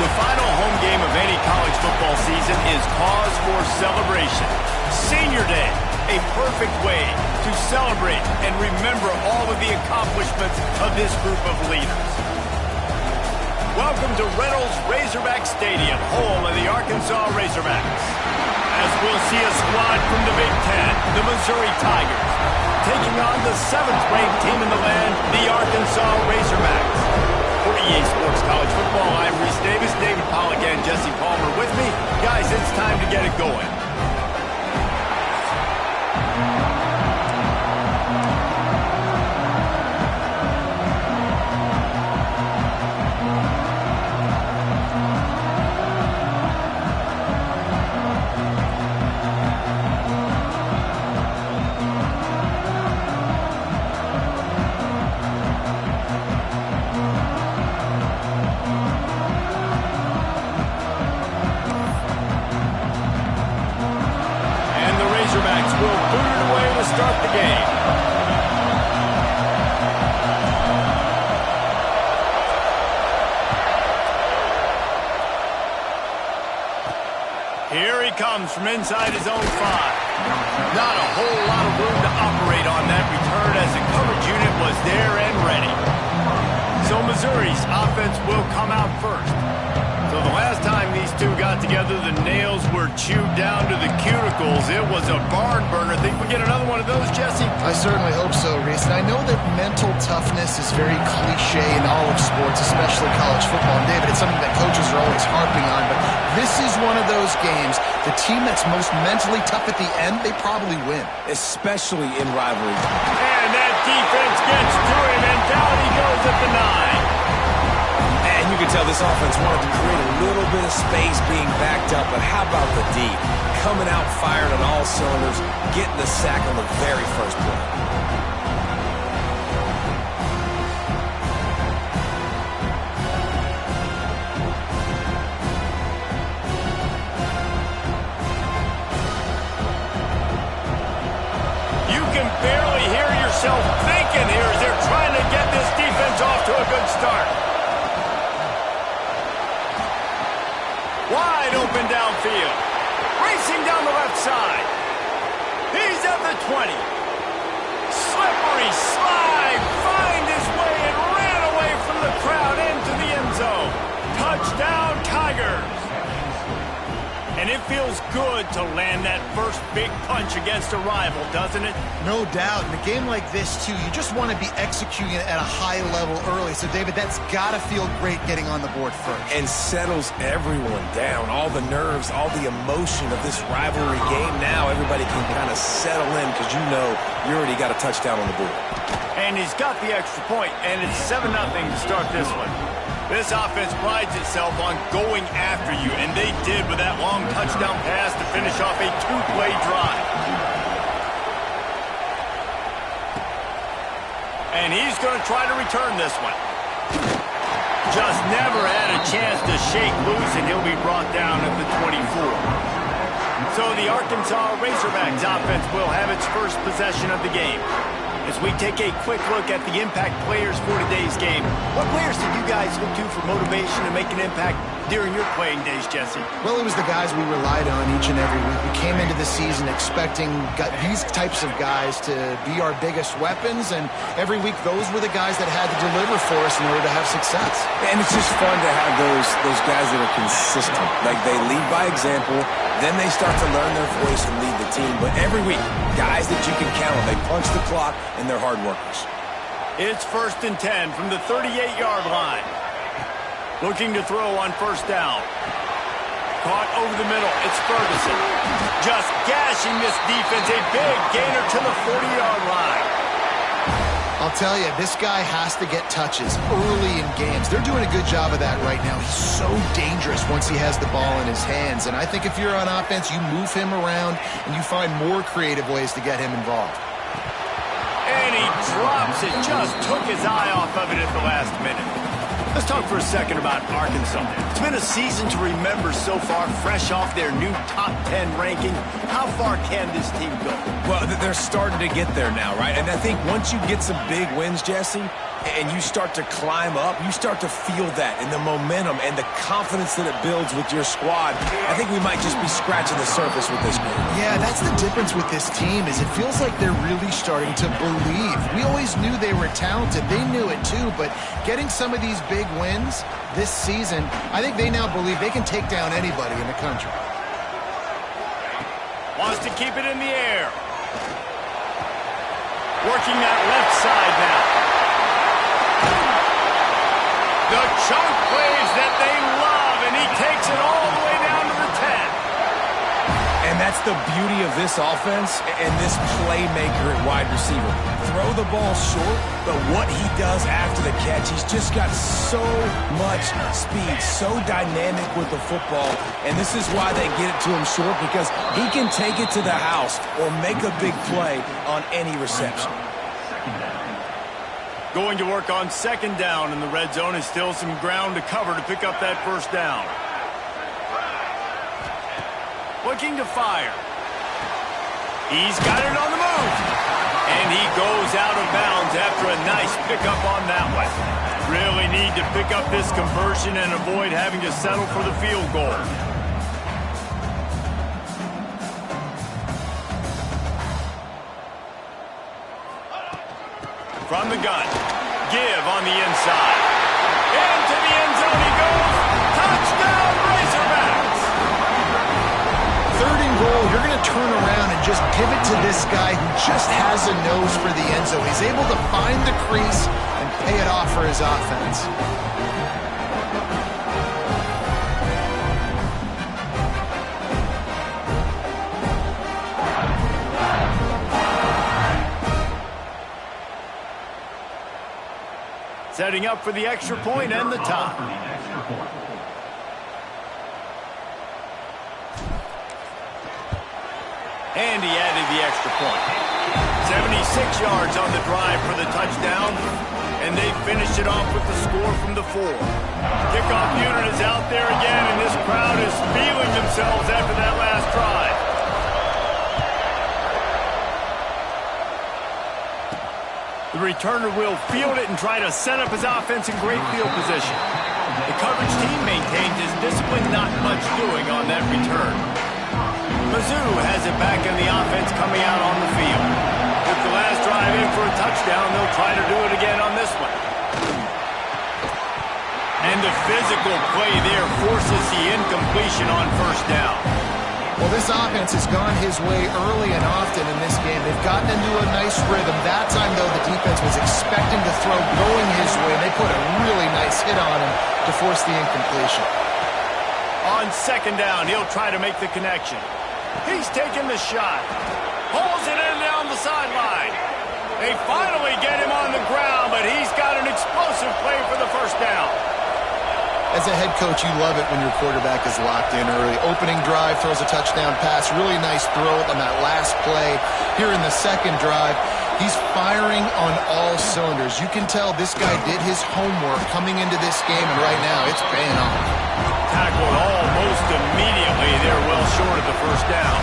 The final home game of any college football season is cause for celebration. Senior Day, a perfect way to celebrate and remember all of the accomplishments of this group of leaders. Welcome to Reynolds Razorback Stadium, home of the Arkansas Razorbacks. As we'll see a squad from the Big Ten, the Missouri Tigers, taking on the 7th-ranked team in the land, the Arkansas Razorbacks. For EA Sports College Football, I'm Reese Davis, David Pollack, and Jesse Palmer with me. Guys, it's time to get it going. Razorbacks will boot it away to start the game. Here he comes from inside his own 5. Not a whole lot of room to operate on that return as the coverage unit was there and ready. So Missouri's offense will come out first. So the last time these two got together, the nails were chewed down to the cuticles. It was a barn burner. Think we get another one of those, Jesse? I certainly hope so, Reese. And I know that mental toughness is very cliche in all of sports, especially college football. And David, it's something that coaches are always harping on. But this is one of those games, the team that's most mentally tough at the end, they probably win. Especially in rivalry. And that defense gets to him, and down he goes at the 9. And you can tell this offense wanted to create a little bit of space being backed up, but how about the D? Coming out firing on all cylinders, getting the sack on the very first play. You can barely hear yourself thinking here as they're trying to get this defense off to a good start. Wide open downfield. Racing down the left side. He's at the 20. Slippery slide. Find his way and ran away from the crowd into the end zone. Touchdown, Tigers. And it feels good to land that first big punch against a rival, doesn't it? No doubt. In a game like this, too, you just want to be executing it at a high level early. So, David, that's got to feel great getting on the board first. And settles everyone down. All the nerves, all the emotion of this rivalry game. Now everybody can kind of settle in because you know you already got a touchdown on the board. And he's got the extra point, and it's 7-0 to start this one. This offense prides itself on going after you, and they did with that long touchdown pass to finish off a 2-play drive. And he's going to try to return this one. Just never had a chance to shake loose, and he'll be brought down at the 24. So the Arkansas Razorbacks offense will have its first possession of the game. As we take a quick look at the impact players for today's game, what players did you guys look to for motivation to make an impact during your playing days, Jesse? Well, it was the guys we relied on each and every week. We came into the season expecting these types of guys to be our biggest weapons, and every week those were the guys that had to deliver for us in order to have success. And it's just fun to have those guys that are consistent. Like, they lead by example, then they start to learn their voice and lead the team. But every week, guys that you can count on, they punch the clock, and they're hard workers. It's 1st and 10 from the 38-yard line. Looking to throw on first down. Caught over the middle. It's Ferguson. Just gashing this defense. A big gainer to the 40-yard line. I'll tell you, this guy has to get touches early in games. They're doing a good job of that right now. He's so dangerous once he has the ball in his hands. And I think if you're on offense, you move him around and you find more creative ways to get him involved. And he drops it. Just took his eye off of it at the last minute. Let's talk for a second about Arkansas. It's been a season to remember so far, fresh off their new top 10 ranking. How far can this team go? Well, they're starting to get there now, right? And I think once you get some big wins, Jesse, and you start to climb up, you start to feel that and the momentum and the confidence that it builds with your squad. I think we might just be scratching the surface with this group. Yeah, that's the difference with this team is it feels like they're really starting to believe. We always knew they were talented. They knew it too, but getting some of these big wins this season, I think they now believe they can take down anybody in the country. Wants to keep it in the air. Working that left side now. The chunk plays that they love, and he takes it all the way down to the 10. And that's the beauty of this offense and this playmaker at wide receiver. Throw the ball short, but what he does after the catch, he's just got so much speed, so dynamic with the football. And this is why they get it to him short, because he can take it to the house or make a big play on any reception. Going to work on second down in the red zone, is still some ground to cover to pick up that first down. Looking to fire. He's got it on the move. And he goes out of bounds after a nice pickup on that one. Really need to pick up this conversion and avoid having to settle for the field goal. From the gun. Give on the inside. Into the end zone he goes. Touchdown, Razorbacks! Third and goal, you're going to turn around and just give it to this guy who just has a nose for the end zone. He's able to find the crease and pay it off for his offense. Setting up for the extra point and the tie. And he added the extra point. 76 yards on the drive for the touchdown. And they finished it off with the score from the 4. Kickoff unit is out there again, and this crowd is feeling themselves after that last drive. The returner will field it and try to set up his offense in great field position. The coverage team maintains his discipline, not much doing on that return. Mizzou has it back in the offense coming out on the field. With the last drive in for a touchdown, they'll try to do it again on this one. And the physical play there forces the incompletion on first down. Well, this offense has gone his way early and often in this game. They've gotten into a nice rhythm. That time, though, the defense was expecting to throw going his way. They put a really nice hit on him to force the incompletion. On second down, he'll try to make the connection. He's taking the shot. Pulls it in down the sideline. They finally get him on the ground, but he's got an explosive play for the first down. As a head coach, you love it when your quarterback is locked in early. Opening drive, throws a touchdown pass. Really nice throw on that last play. Here in the second drive, he's firing on all cylinders. You can tell this guy did his homework coming into this game, and right now it's paying off. Tackled almost immediately. They're well short of the first down.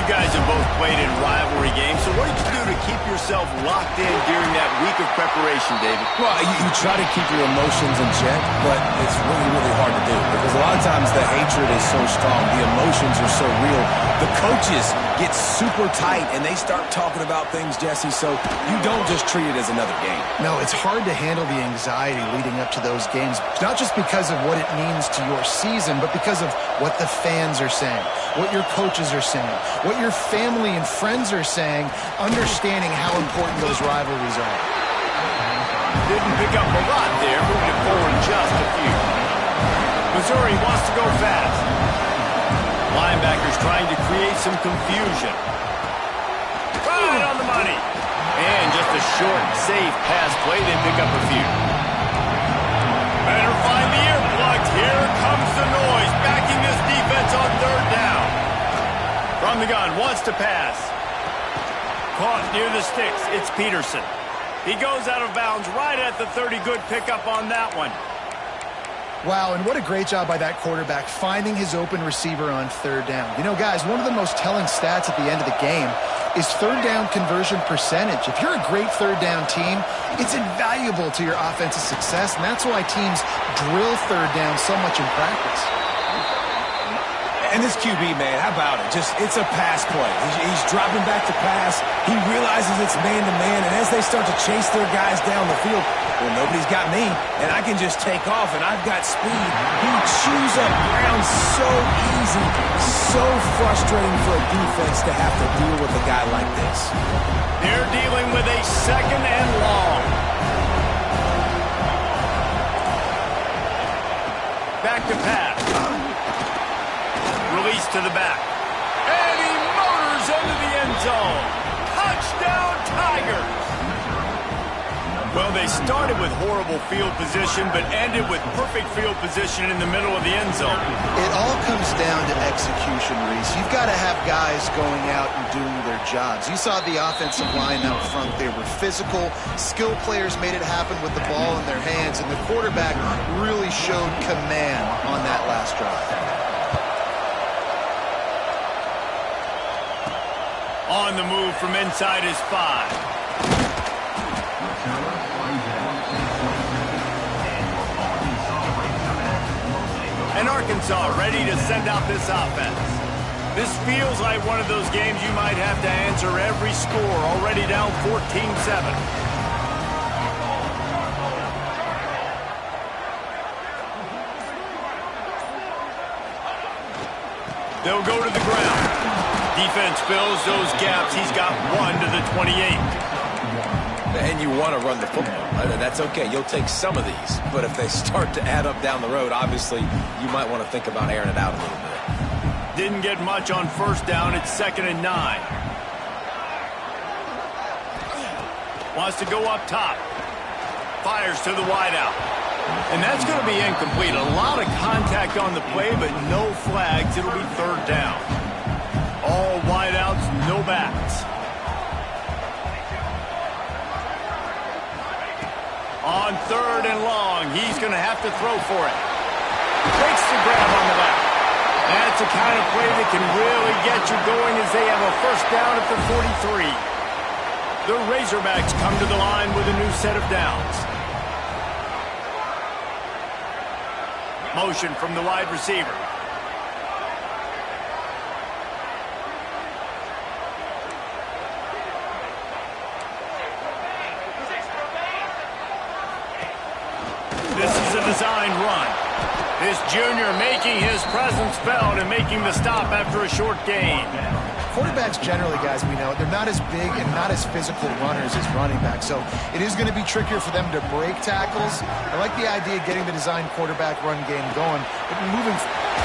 You guys have both played in rivalry games, so what did you do to keep yourself locked in during that week of preparation, David? Well, you try to keep your emotions in check, but it's really, really hard to do because a lot of times the hatred is so strong, the emotions are so real. The coaches get super tight and they start talking about things, Jesse, so you don't just treat it as another game. No, it's hard to handle the anxiety leading up to those games, not just because of what it means to your season, but because of what the fans are saying, what your coaches are saying, what your family and friends are saying, understanding how important those rivalries are. Didn't pick up a lot there, moving it forward just a few. Missouri wants to go fast. Linebackers trying to create some confusion. Right on the money. And just a short, safe pass play, they pick up a few. Better find the earplugs. Here comes the noise, backing this defense on third down. From the gun, wants to pass. Caught near the sticks, it's Peterson. He goes out of bounds right at the 30. Good pickup on that one. Wow, and what a great job by that quarterback finding his open receiver on third down. You know, guys, one of the most telling stats at the end of the game is third down conversion percentage. If you're a great third down team, it's invaluable to your offensive success, and that's why teams drill third down so much in practice. And this QB, man, how about it? It's a pass play. He's dropping back to pass. He realizes it's man-to-man, and as they start to chase their guys down the field, well, nobody's got me, and I can just take off, and I've got speed. He chews up ground so easy, so frustrating for a defense to have to deal with a guy like this. They're dealing with a second and long. Back to pass. Release to the back. And he motors into the end zone. Touchdown, Tigers! Well, they started with horrible field position, but ended with perfect field position in the middle of the end zone. It all comes down to execution, Reese. You've got to have guys going out and doing their jobs. You saw the offensive line out front. They were physical. Skill players made it happen with the ball in their hands, and the quarterback really showed command on that last drive. On the move from inside his 5. And Arkansas ready to send out this offense. This feels like one of those games you might have to answer every score, already down 14-7. They'll go to the ground. Defense fills those gaps. He's got 1 to the 28. And you want to run the football. That's okay. You'll take some of these. But if they start to add up down the road, obviously, you might want to think about airing it out a little bit. Didn't get much on first down. It's 2nd and 9. Wants to go up top. Fires to the wideout. And that's going to be incomplete. A lot of contact on the play, but no flags. It'll be 3rd down. All wideouts, no backs. On 3rd and long, he's going to have to throw for it. Takes the grab on the back. That's the kind of play that can really get you going as they have a first down at the 43. The Razorbacks come to the line with a new set of downs. Motion from the wide receiver. This is a designed run. This junior making his presence felt and making the stop after a short gain. Quarterbacks generally, guys, we know, they're not as big and not as physical runners as running backs, so it is going to be trickier for them to break tackles. I like the idea of getting the designed quarterback run game going, but moving...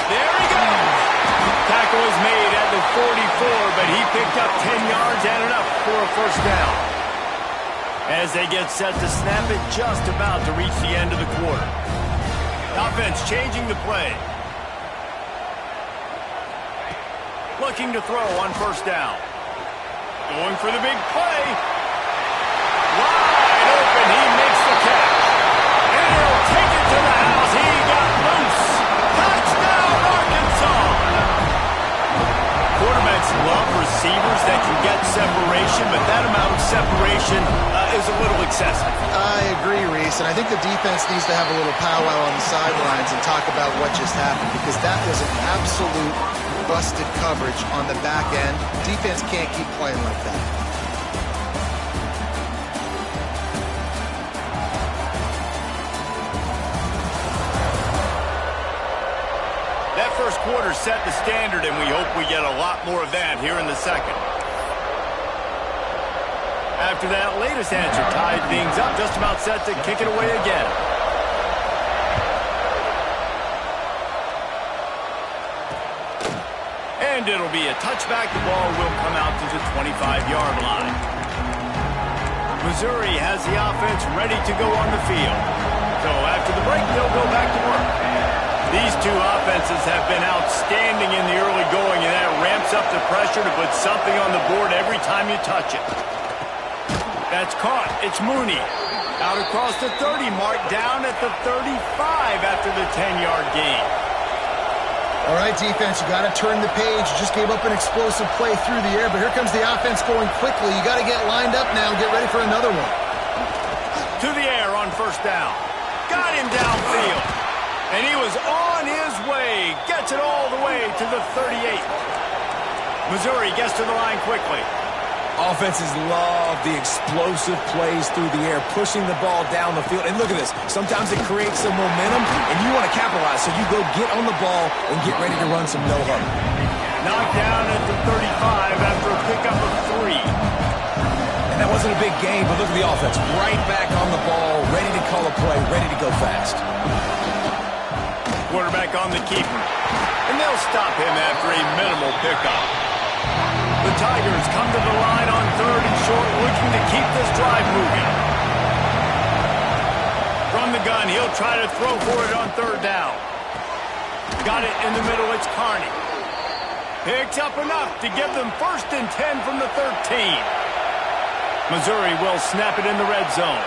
There he goes! Tackle is made at the 44, but he picked up 10 yards and enough for a first down. As they get set to snap it, just about to reach the end of the quarter. Offense changing the play. Looking to throw on first down. Going for the big play. Wide open, he makes the catch. And he'll take it to the house. He got loose. Touchdown, Arkansas! Quarterbacks love receivers that can get separation, but that amount of separation is a little excessive. I agree, Reese, and I think the defense needs to have a little powwow on the sidelines and talk about what just happened, because that was an absolute busted coverage on the back end. Defense can't keep playing like that. That first quarter set the standard, and we hope we get a lot more of that here in the second. After that latest answer tied things up, just about set to kick it away again. And it'll be a touchback. The ball will come out to the 25-yard line. Missouri has the offense ready to go on the field. So after the break, they'll go back to work. These two offenses have been outstanding in the early going, and that ramps up the pressure to put something on the board every time you touch it. That's caught. It's Mooney. Out across the 30 mark, down at the 35 after the 10-yard gain. All right, defense, you got to turn the page. You just gave up an explosive play through the air, but here comes the offense going quickly. You got to get lined up now and get ready for another one. To the air on first down. Got him downfield. And he was on his way. Gets it all the way to the 38. Missouri gets to the line quickly. Offenses love the explosive plays through the air, pushing the ball down the field. And look at this. Sometimes it creates some momentum, and you want to capitalize. So you go get on the ball and get ready to run some no-huddle. Knocked down at the 35 after a pickup of 3. And that wasn't a big gain, but look at the offense. Right back on the ball, ready to call a play, ready to go fast. Quarterback on the keeper. And they'll stop him after a minimal pickup. The Tigers come to the line on 3rd and short, looking to keep this drive moving. From the gun, he'll try to throw for it on 3rd down. Got it in the middle, it's Carney. Picks up enough to give them 1st and 10 from the 13. Missouri will snap it in the red zone.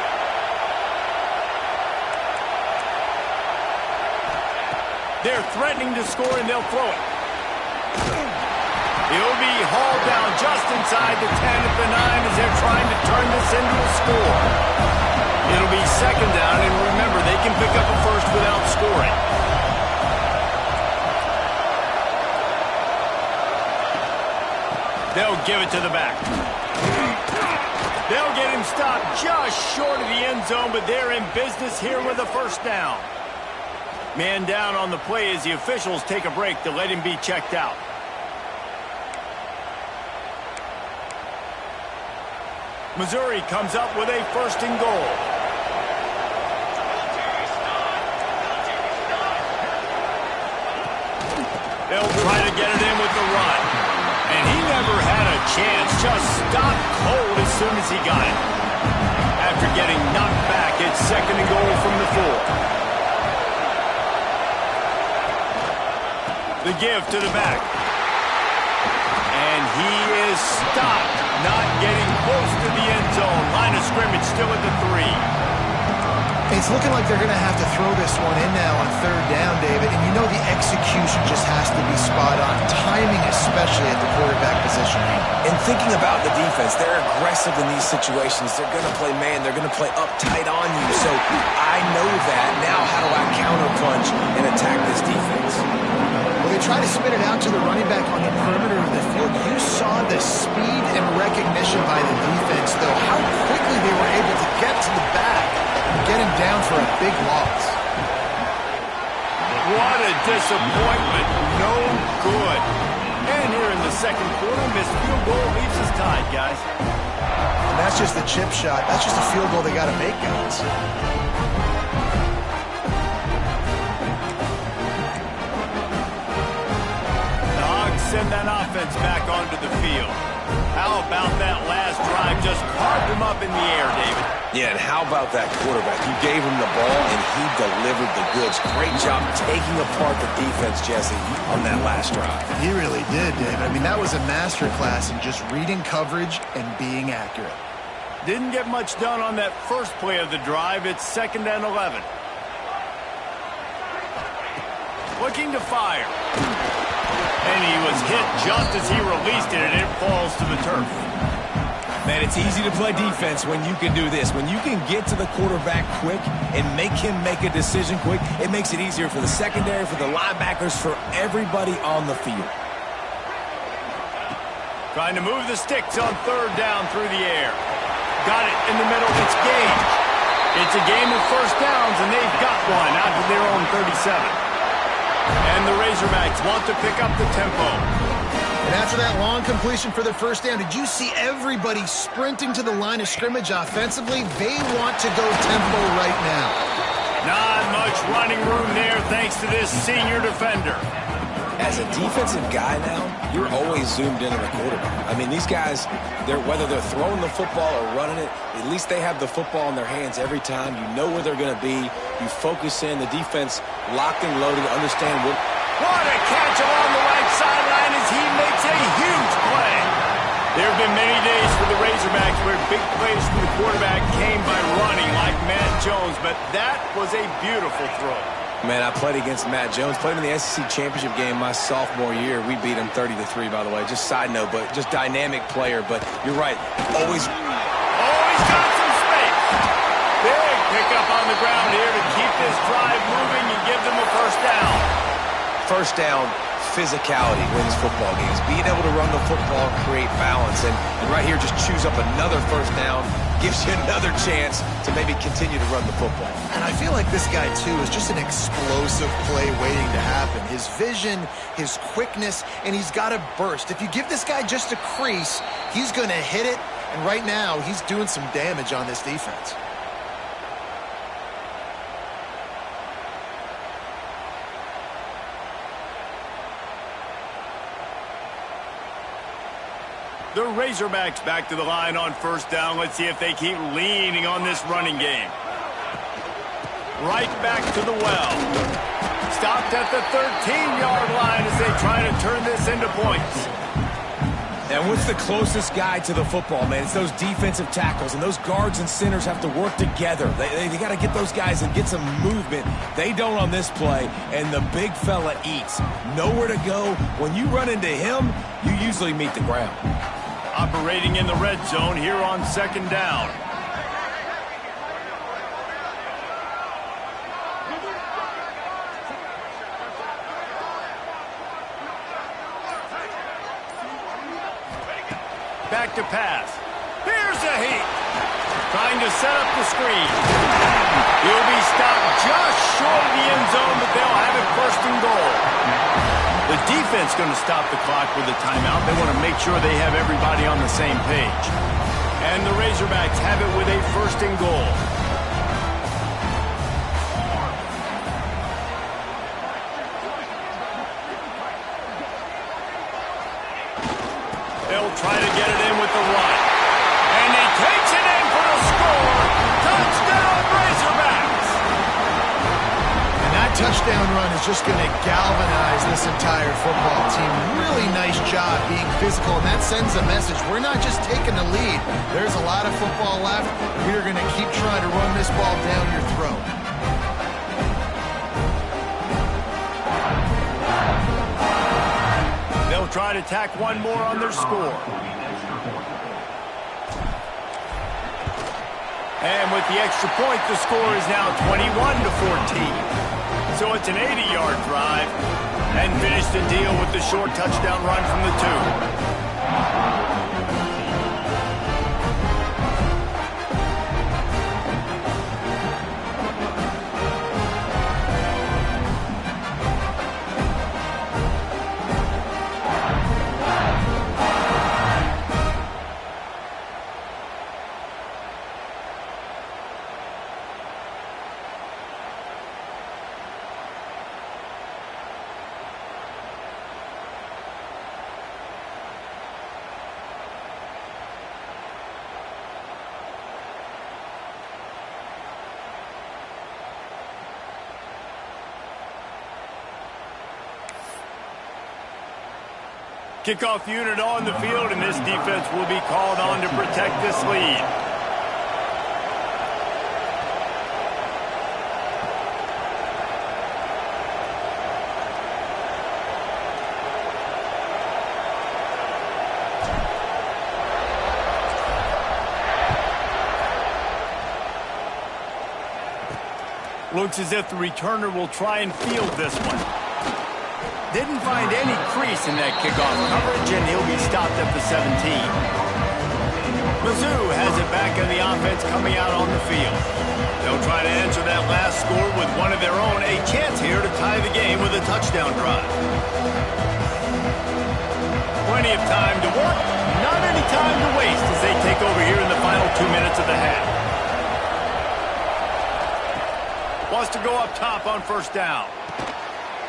They're threatening to score, and they'll throw it. He'll be hauled down just inside the 10 at the 9 as they're trying to turn this into a score. It'll be 2nd down, and remember, they can pick up a first without scoring. They'll give it to the back. They'll get him stopped just short of the end zone, but they're in business here with a 1st down. Man down on the play as the officials take a break to let him be checked out. Missouri comes up with a 1st and goal. They'll try to get it in with the run. And he never had a chance, just stopped cold as soon as he got it. After getting knocked back, it's 2nd and goal from the 4. The give to the back. And he is stopped, not getting close to the end zone. Line of scrimmage still at the 3. It's looking like they're going to have to throw this one in now on 3rd down, David. And you know the execution just has to be spot on. Timing, especially at the quarterback position. And thinking about the defense, they're aggressive in these situations. They're going to play man. They're going to play up tight on you. So I know that. Now how do I counterpunch and attack this defense? Well, they try to spin it out to the running back on the perimeter of the field. You saw the speed and recognition by the defense, though. How quickly they were able to get to the back and get him down for a big loss. What a disappointment. No good. And here in the 2nd quarter, missed field goal leaves us tied, guys. And that's just the chip shot. That's just a field goal they got to make, guys. Send that offense back onto the field. How about that last drive? Just carved him up in the air, David. Yeah, and how about that quarterback? You gave him the ball, and he delivered the goods. Great job taking apart the defense, Jesse, on that last drive. He really did, David. I mean, that was a masterclass in just reading coverage and being accurate. Didn't get much done on that first play of the drive. It's 2nd and 11. Looking to fire. And he was hit just as he released it, and it falls to the turf. Man, it's easy to play defense when you can do this. When you can get to the quarterback quick and make him make a decision quick, it makes it easier for the secondary, for the linebackers, for everybody on the field. Trying to move the sticks on 3rd down through the air. Got it in the middle. It's Gage. It's a game of 1st downs, and they've got one out to their own 37. And the Razorbacks want to pick up the tempo. And after that long completion for the 1st down, did you see everybody sprinting to the line of scrimmage offensively? They want to go tempo right now. Not much running room there thanks to this senior defender. As a defensive guy now, you're always zoomed in on the quarterback. I mean, these guys, whether they're throwing the football or running it, at least they have the football in their hands every time. You know where they're going to be. You focus in. The defense locked and loaded. Understand what... What a catch along the right sideline as he makes a huge play. There have been many days for the Razorbacks where big plays from the quarterback came by running like Matt Jones, but that was a beautiful throw. Man, I played against Matt Jones. Played in the SEC championship game my sophomore year. We beat him 30-3, by the way. Just side note, but just dynamic player. But you're right. Always got some space. Big pickup on the ground here to keep this drive moving and give them a first down. First down, physicality wins football games. Being able to run the football, create balance. And right here, just choose up another first down. Gives you another chance to maybe continue to run the football. And I feel like this guy, too, is just an explosive play waiting to happen. His vision, his quickness, and he's got a burst. If you give this guy just a crease, he's going to hit it. And right now, he's doing some damage on this defense. The Razorbacks back to the line on first down. Let's see if they keep leaning on this running game. Right back to the well. Stopped at the 13-yard line as they try to turn this into points. And what's the closest guy to the football, man? It's those defensive tackles, and those guards and centers have to work together. They got to get those guys and get some movement. They don't on this play, and the big fella eats. Nowhere to go. When you run into him, you usually meet the ground. Operating in the red zone here on second down. Back to pass. Here's a heat. Trying to set up the screen. He'll be stopped just short of the end zone, but they'll have it first and goal. The defense going to stop the clock with a timeout. They want to make sure they have everybody on the same page. And the Razorbacks have it with a first and goal. They'll try to get it in with the run. And he takes it in for the score. Touchdown, Razorbacks! Touchdown run is just going to galvanize this entire football team. Really nice job being physical, and that sends a message. We're not just taking the lead. There's a lot of football left. We're going to keep trying to run this ball down your throat. They'll try to tack one more on their score. And with the extra point, the score is now 21-14. So it's an 80-yard drive, and finish the deal with the short touchdown run from the 2. Kickoff unit on the field, and this defense will be called on to protect this lead. Looks as if the returner will try and field this one. Didn't find any crease in that kickoff coverage, and he'll be stopped at the 17. Mizzou has it back in the offense coming out on the field. They'll try to answer that last score with one of their own, a chance here to tie the game with a touchdown drive. Plenty of time to work, not any time to waste as they take over here in the final 2 minutes of the half. Wants to go up top on first down.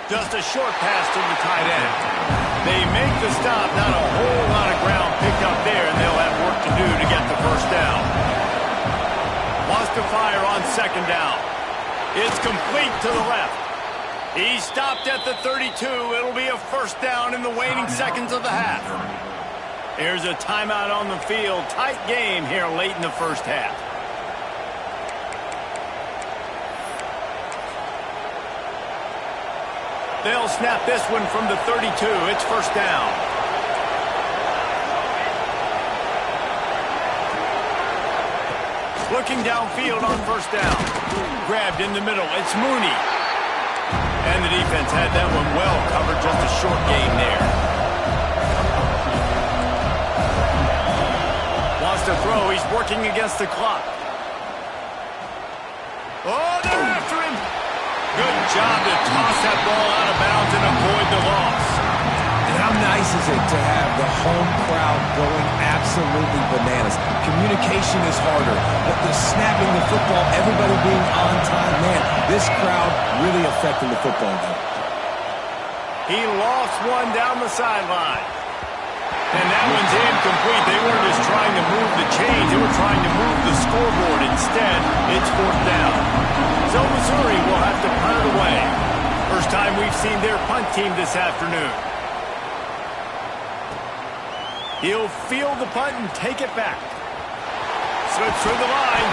Just a short pass to the tight end. They make the stop, not a whole lot of ground picked up there, and they'll have work to do to get the first down. Wants to fire on second down. It's complete to the left. He stopped at the 32. It'll be a first down in the waning seconds of the half. Here's a timeout on the field. Tight game here late in the first half. They'll snap this one from the 32. It's first down. Looking downfield on first down. Grabbed in the middle. It's Mooney. And the defense had that one well covered. Just a short gain there. Wants to throw. He's working against the clock. Oh, they're after him. Good job to toss that ball out of bounds and avoid the loss. And how nice is it to have the home crowd going absolutely bananas? Communication is harder, but the snapping the football, everybody being on time, man, this crowd really affecting the football game. He lost one down the sideline. And that one's incomplete. They weren't just trying to move the chains. They were trying to move the scoreboard. Instead, it's fourth down. So Missouri will have to punt it away. First time we've seen their punt team this afternoon. He'll field the punt and take it back. Slips through the line.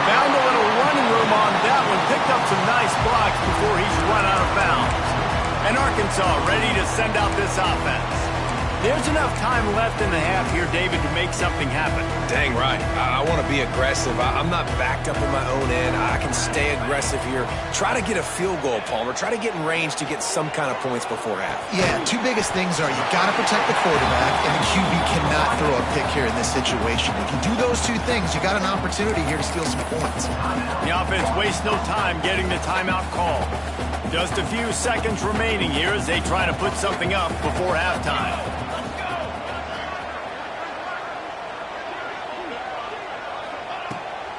Found a little running room on that one. Picked up some nice blocks before he's run out of bounds. And Arkansas ready to send out this offense. There's enough time left in the half here, David, to make something happen. Dang right. I want to be aggressive. I'm not backed up in my own end. I can stay aggressive here. Try to get a field goal, Palmer. Try to get in range to get some kind of points before half. Yeah, two biggest things are you got to protect the quarterback, and the QB cannot throw a pick here in this situation. If you do those two things, you got an opportunity here to steal some points. The offense wastes no time getting the timeout call. Just a few seconds remaining here as they try to put something up before halftime.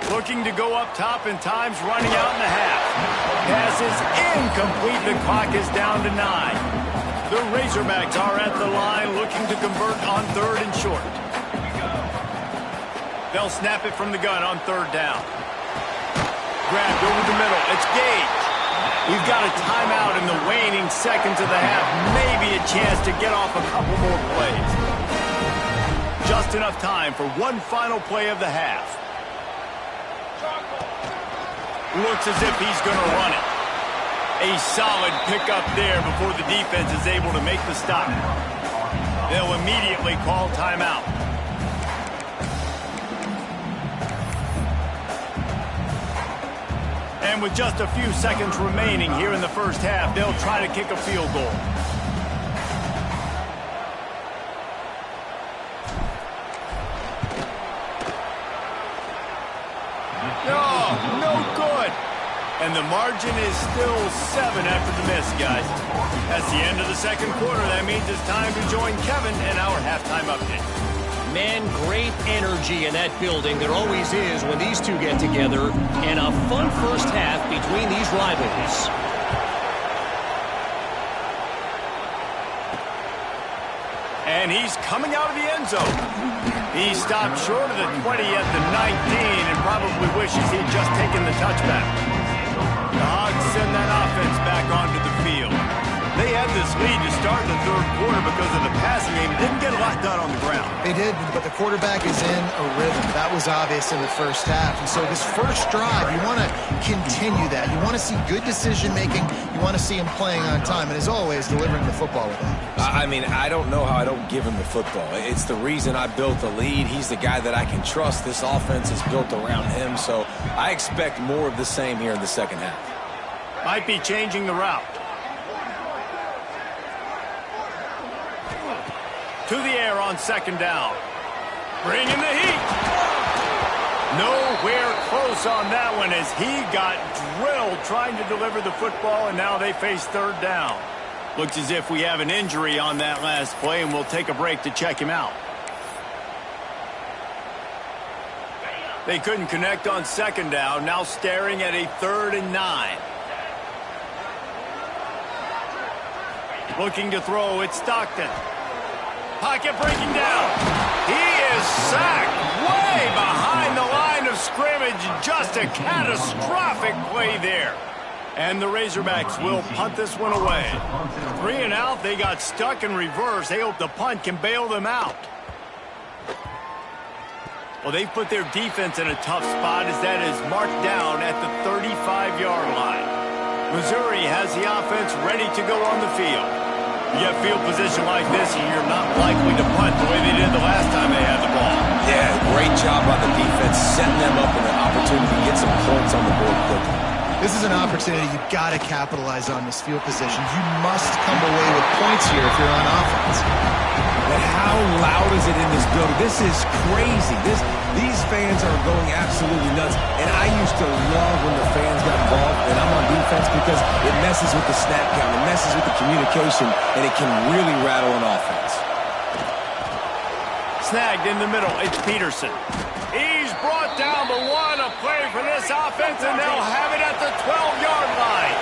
Looking to go up top, and time's running out in the half. Pass is incomplete. The clock is down to 9. The Razorbacks are at the line looking to convert on third and short. They'll snap it from the gun on third down. Grabbed over the middle. It's Gage. We've got a timeout in the waning seconds of the half. Maybe a chance to get off a couple more plays. Just enough time for one final play of the half. Looks as if he's going to run it. A solid pickup there before the defense is able to make the stop. They'll immediately call timeout. And with just a few seconds remaining here in the first half, they'll try to kick a field goal. No good. And the margin is still 7 after the miss, guys. That's the end of the second quarter. That means it's time to join Kevin in our halftime update. Man, great energy in that building. There always is when these two get together. And a fun first half between these rivals. And he's coming out of the end zone. He stopped short of the 20 at the 19 and probably wishes he'd just taken the touchback. The Hogs send that offense back onto the field. They had this lead to start the third quarter because of the passing game. Didn't get a lot done on the ground. They did, but the quarterback is in a rhythm. That was obvious in the first half. And so this first drive, you want to continue that. You want to see good decision-making. You want to see him playing on time. And as always, delivering the football with accuracy. I mean, I don't know how I don't give him the football. It's the reason I built the lead. He's the guy that I can trust. This offense is built around him. So I expect more of the same here in the second half. Might be changing the route. To the air on second down. Bringing the heat. Nowhere close on that one as he got drilled trying to deliver the football, and now they face third down. Looks as if we have an injury on that last play, and we'll take a break to check him out. They couldn't connect on second down, now staring at a 3rd and 9. Looking to throw, it's Stockton. Pocket breaking down. He is sacked way behind the line of scrimmage. Just a catastrophic play there. And the Razorbacks will punt this one away. 3 and out. They got stuck in reverse. They hope the punt can bail them out. Well, they've put their defense in a tough spot as that is marked down at the 35-yard line. Missouri has the offense ready to go on the field. You get field position like this, and you're not likely to punt the way they did the last time they had the ball. Yeah, great job by the defense, setting them up in an opportunity to get some points on the board quickly. This is an opportunity you've got to capitalize on this field position. You must come away with points here if you're on offense. But how loud is it in this building? This is crazy. These fans are going absolutely nuts. And I used to love when the fans got involved, and I'm on defense because it messes with the snap count, it messes with the communication, and it can really rattle an offense. Snagged in the middle, it's Peterson. He's brought down, but what a play for this offense, and they'll have it at the 12-yard line.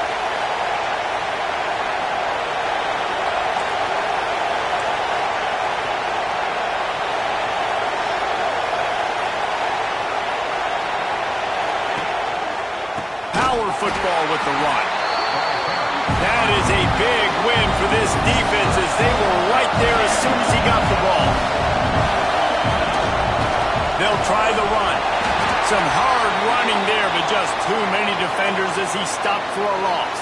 Power football with the run. That is a big win for this defense as they were right there as soon as he got the ball. They'll try the run. Some hard running there, but just too many defenders as he stopped for a loss.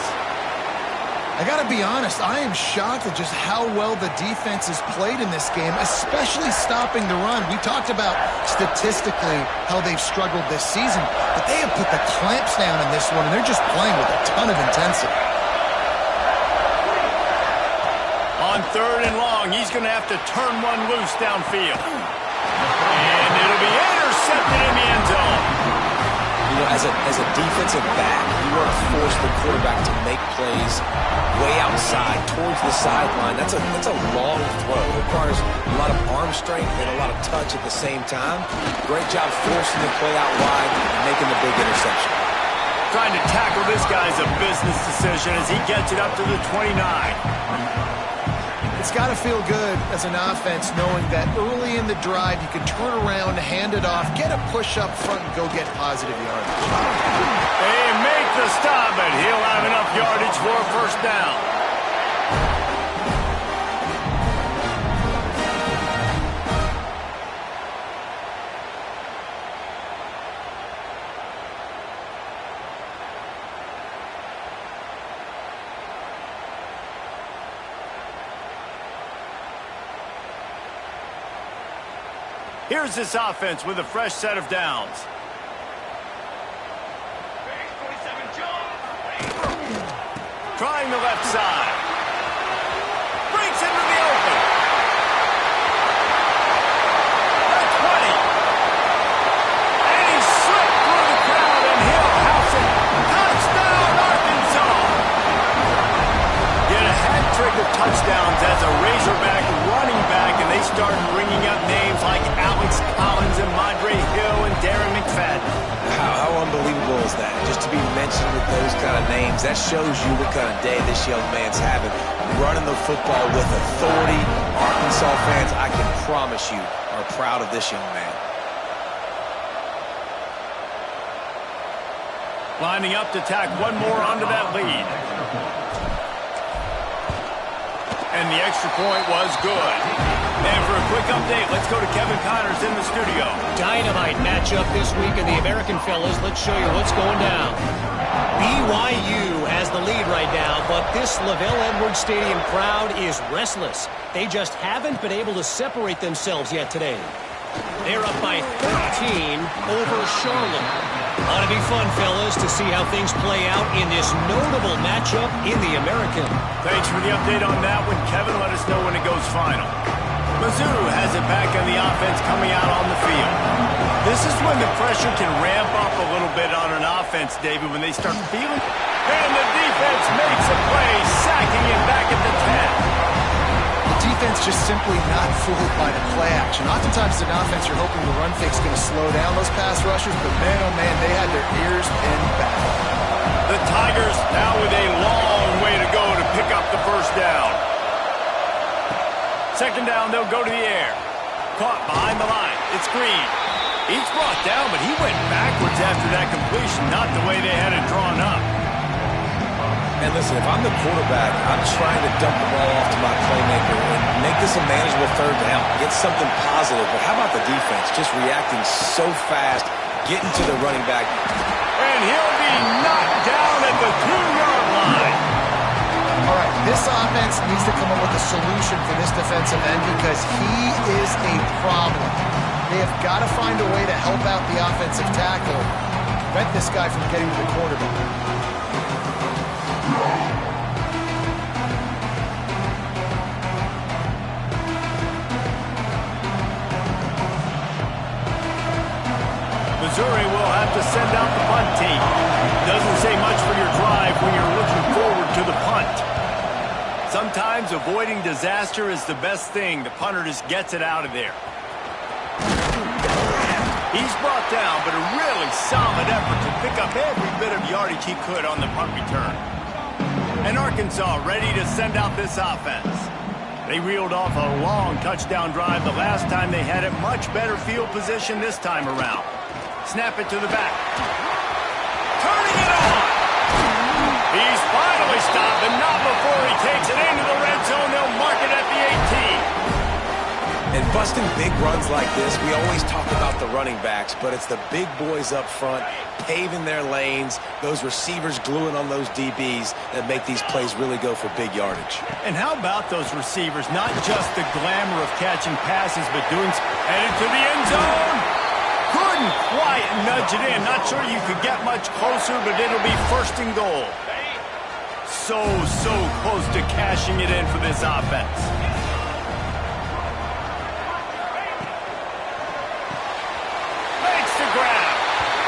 I got to be honest, I am shocked at just how well the defense has played in this game, especially stopping the run. We talked about statistically how they've struggled this season, but they have put the clamps down in this one, and they're just playing with a ton of intensity. On 3rd and long, he's going to have to turn one loose downfield. And it'll be intercepted in the end zone. You know, as a defensive back, you want to force the quarterback to make plays way outside towards the sideline. That's a long throw. It requires a lot of arm strength and a lot of touch at the same time. Great job forcing the play out wide and making the big interception. Trying to tackle this guy is a business decision as he gets it up to the 29. It's got to feel good as an offense knowing that early in the drive you can turn around, hand it off, get a push up front, and go get positive yardage. They make the stop, but he'll have enough yardage for a first down. Here's this offense with a fresh set of downs. Trying the left side. Breaks into the open. The 20. And he slipped through the crowd, and he'll house it. Touchdown, Arkansas! Get a hat trick of touchdowns as a Razorback running back, and they start bringing up names like Alex Collins and Madre Hill and Darren McFadden. How unbelievable is that? Just to be mentioned with those kind of names, that shows you what kind of day this young man's having. Running the football with authority. Arkansas fans, I can promise you, are proud of this young man. Lining up to tack one more onto that lead. And the extra point was good. And for a quick update, let's go to Kevin Connors in the studio. Dynamite matchup this week in the American, fellas. Let's show you what's going down. BYU has the lead right now, but this LaVell Edwards Stadium crowd is restless. They just haven't been able to separate themselves yet today. They're up by 13 over Charlotte. Ought to be fun, fellas, to see how things play out in this notable matchup in the American. Thanks for the update on that one, Kevin. Let us know when it goes final. Mizzou has it back on the offense coming out on the field. This is when the pressure can ramp up a little bit on an offense, David, when they start feeling. And the defense makes a play, sacking it back at the 10. The defense just simply not fooled by the play action. Oftentimes, as an offense, you're hoping the run fake's going to slow down those pass rushers, but man, oh man, they had their ears pinned back. The Tigers now with a long way to go to pick up the first down. Second down, they'll go to the air. Caught behind the line. It's Green. He's brought down, but he went backwards after that completion, not the way they had it drawn up. And listen, if I'm the quarterback, I'm trying to dump the ball off to my playmaker and make this a manageable third down, get something positive. But how about the defense? Just reacting so fast, getting to the running back. And he'll be knocked down at the 2-yard line. All right, this offense needs to come up with a solution for this defensive end because he is a problem. They have got to find a way to help out the offensive tackle, prevent this guy from getting to the quarterback. Missouri will have to send out the punt team. Doesn't say much for your drive when you're looking forward to the punt. Sometimes avoiding disaster is the best thing. The punter just gets it out of there. He's brought down, but a really solid effort to pick up every bit of yardage he could on the punt return. And Arkansas ready to send out this offense. They reeled off a long touchdown drive the last time they had it. Much better field position this time around. Snap it to the back. Turning it on. He's finally stopped, but not before he takes it into the red zone. They'll mark it at the 18. And busting big runs like this, we always talk about the running backs, but it's the big boys up front, paving their lanes, those receivers gluing on those DBs that make these plays really go for big yardage. And how about those receivers? Not just the glamour of catching passes, but doing headed to the end zone. Couldn't quite nudge it in. Not sure you could get much closer, but it'll be first and goal. So close to cashing it in for this offense. Makes the grab.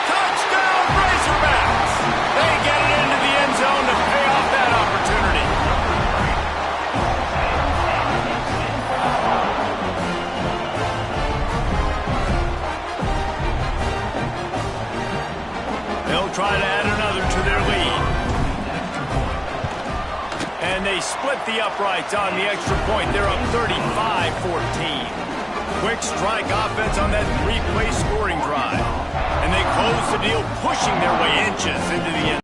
Touchdown, Razorbacks. They get it into the end zone to pay off that opportunity. They'll try to add another to their lead. And they split the uprights on the extra point. They're up 35-14. Quick strike offense on that 3-play scoring drive. And they close the deal, pushing their way inches into the end.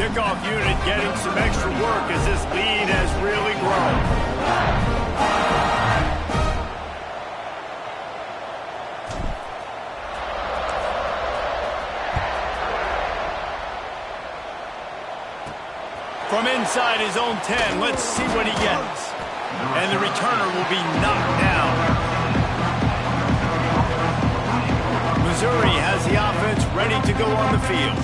Kickoff unit getting some extra work as this lead has really grown. From inside his own 10, let's see what he gets. And the returner will be knocked down. Missouri has the offense ready to go on the field.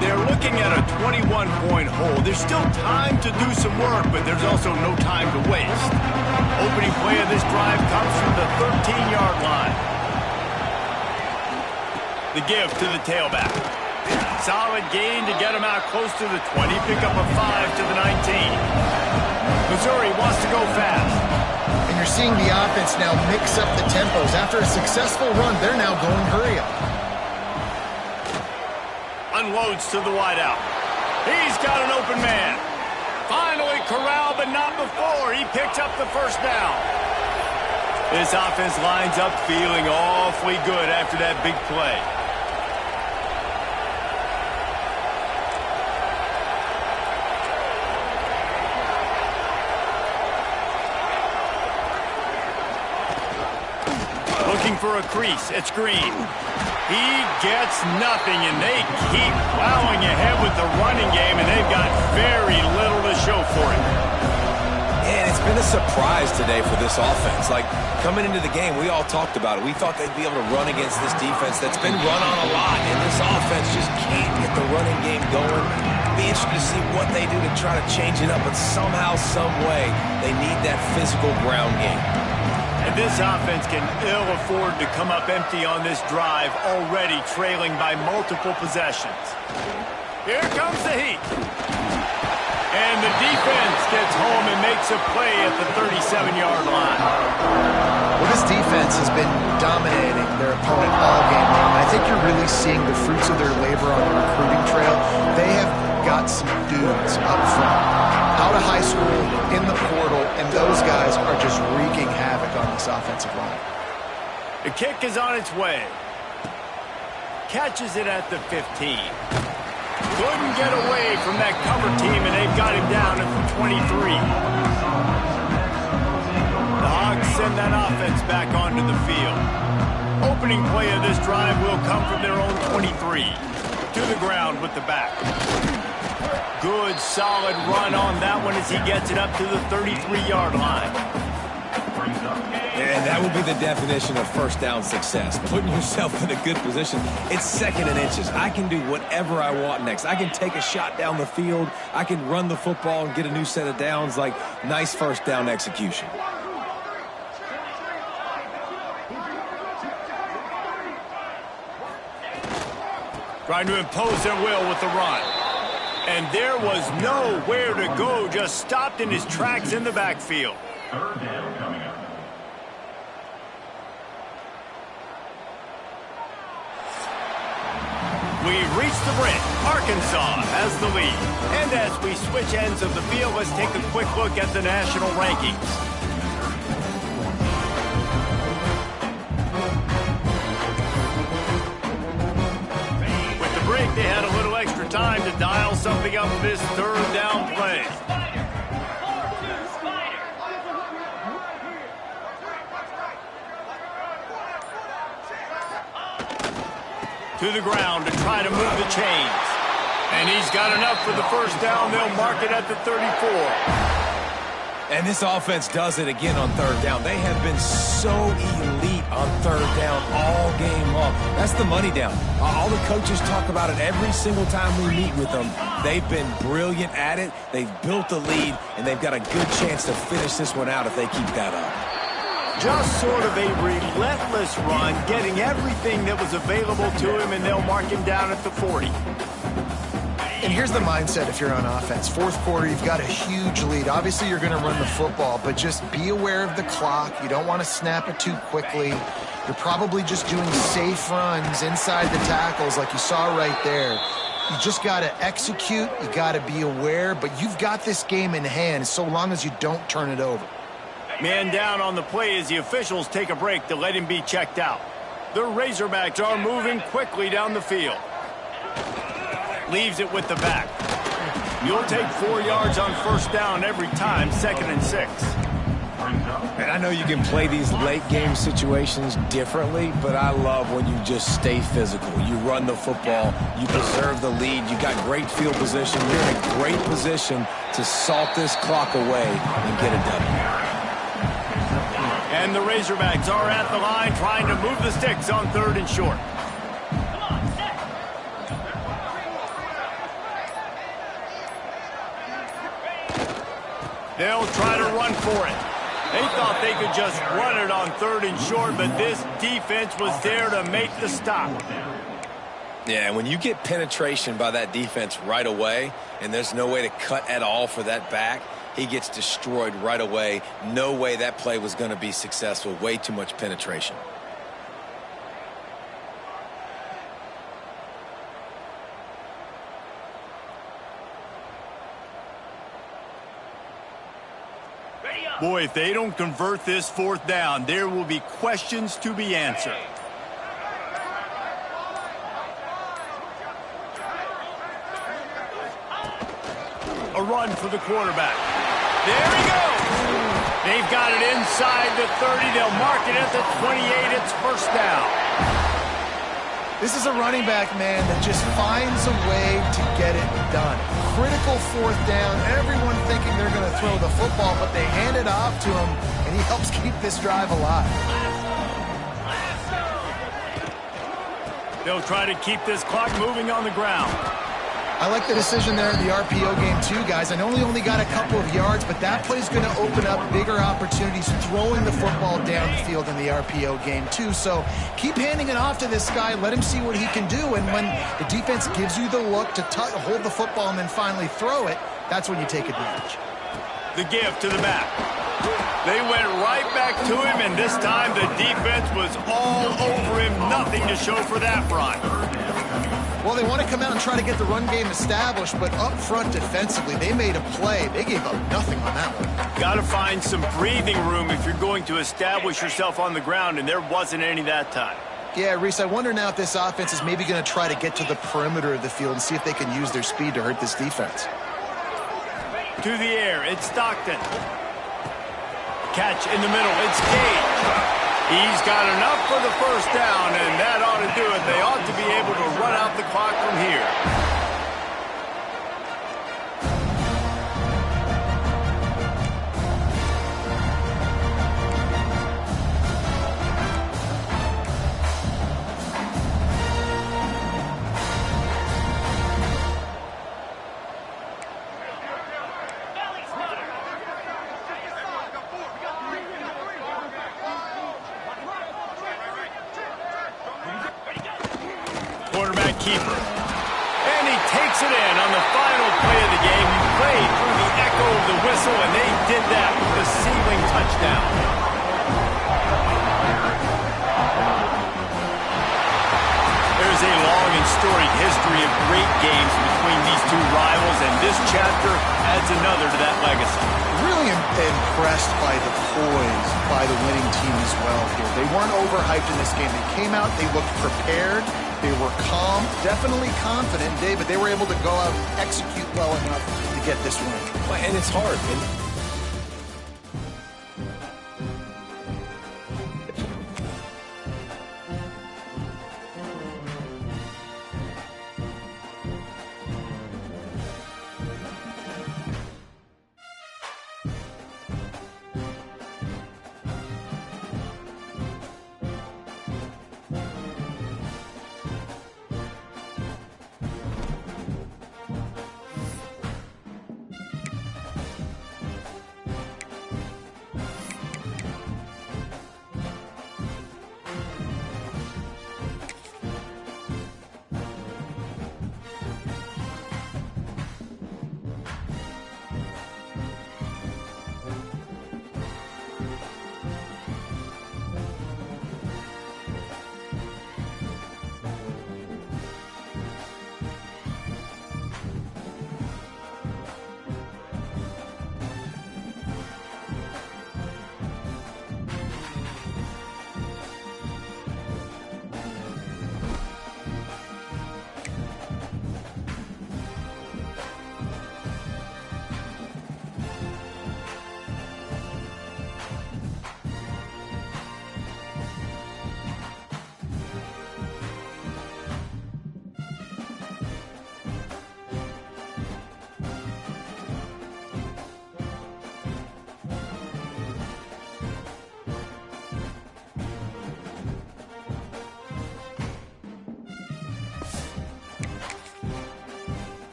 They're looking at a 21-point hold. There's still time to do some work, but there's also no time to waste. Opening play of this drive comes from the 13-yard line. The give to the tailback. Solid gain to get him out close to the 20. Pick up a 5 to the 19. Missouri wants to go fast. And you're seeing the offense now mix up the tempos. After a successful run, they're now going hurry up. Unloads to the wideout. He's got an open man. Finally corralled, but not before. He picks up the first down. This offense lines up feeling awfully good after that big play. For a crease, it's Green. He gets nothing, and they keep plowing ahead with the running game, and they've got very little to show for it. And it's been a surprise today for this offense. Like, coming into the game, we all talked about it. We thought they'd be able to run against this defense that's been run on a lot, and this offense just can't get the running game going. Be interested to see what they do to try to change it up, but somehow, some way, they need that physical ground game. And this offense can ill afford to come up empty on this drive, already trailing by multiple possessions. Here comes the heat. And the defense gets home and makes a play at the 37-yard line. Well, this defense has been dominating their opponent all game long. I think you're really seeing the fruits of their labor on the recruiting trail. They have got some dudes up front, out of high school, in the portal, and those guys are just wreaking havoc on this offensive line. The kick is on its way. Catches it at the 15. Couldn't get away from that cover team, and they've got him down at the 23. The Hogs send that offense back onto the field. Opening play of this drive will come from their own 23. To the ground with the back. Good, solid run on that one as he gets it up to the 33-yard line. And that will be the definition of first down success. Putting yourself in a good position. It's second and inches. I can do whatever I want next. I can take a shot down the field. I can run the football and get a new set of downs. Like, nice first down execution. Trying to impose their will with the run. And there was nowhere to go. Just stopped in his tracks in the backfield. Third down coming up. We've reached the break. Arkansas has the lead. And as we switch ends of the field, let's take a quick look at the national rankings. With the break, they had a little extra time to dial something up this third down play. To the ground to try to move the chains. And he's got enough for the first down. They'll mark it at the 34. And this offense does it again on third down. They have been so elite on third down all game long. That's the money down. All the coaches talk about it every single time we meet with them. They've been brilliant at it. They've built the lead, and they've got a good chance to finish this one out if they keep that up. Just sort of a relentless run, getting everything that was available to him, and they'll mark him down at the 40. And here's the mindset if you're on offense. Fourth quarter, you've got a huge lead. Obviously, you're going to run the football, but just be aware of the clock. You don't want to snap it too quickly. You're probably just doing safe runs inside the tackles like you saw right there. You just got to execute. You got to be aware, but you've got this game in hand so long as you don't turn it over. Man down on the play as the officials take a break to let him be checked out. The Razorbacks are moving quickly down the field. Leaves it with the back. You'll take 4 yards on first down every time, 2nd and 6. And I know you can play these late game situations differently, but I love when you just stay physical. You run the football, you preserve the lead, you got great field position. You're in a great position to salt this clock away and get a W. And the Razorbacks are at the line trying to move the sticks on 3rd and short. They'll try to run for it. They thought they could just run it on 3rd and short, but this defense was there to make the stop. Yeah, when you get penetration by that defense right away, and there's no way to cut at all for that back, he gets destroyed right away. No way that play was going to be successful. Way too much penetration. Boy, if they don't convert this 4th down, there will be questions to be answered. A run for the quarterback. There he goes. They've got it inside the 30. They'll mark it at the 28. It's first down. This is a running back, man, that just finds a way to get it done. Critical 4th down. Everyone thinking they're going to throw the football, but they hand it off to him, and he helps keep this drive alive. They'll try to keep this clock moving on the ground. I like the decision there in the RPO game too, guys. I know he only got a couple of yards, but that play's going to open up bigger opportunities throwing the football down the field in the RPO game too. So keep handing it off to this guy. Let him see what he can do. And when the defense gives you the look to hold the football and then finally throw it, that's when you take advantage. The give to the back. They went right back to him, and this time the defense was all over him. Nothing to show for that run. Well, they want to come out and try to get the run game established, but up front defensively, they made a play. They gave up nothing on that one. Got to find some breathing room if you're going to establish yourself on the ground, and there wasn't any that time. Yeah, Reese, I wonder now if this offense is maybe going to try to get to the perimeter of the field and see if they can use their speed to hurt this defense. To the air, it's Stockton. Catch in the middle, it's Gage. He's got enough for the first down, and that ought to do it. They ought to be able to run out the clock from here. Quarterback keeper. And he takes it in on the final play of the game. You played through the echo of the whistle, and they did that with the ceiling touchdown. There's a long and storied history of great games between these two rivals, and this chapter adds another to that legacy. Really impressed by the poise by the winning team as well here. They weren't overhyped in this game. They came out, they looked prepared, they were calm, definitely confident, David. They were able to go out and execute well enough to get this win. And it's hard. And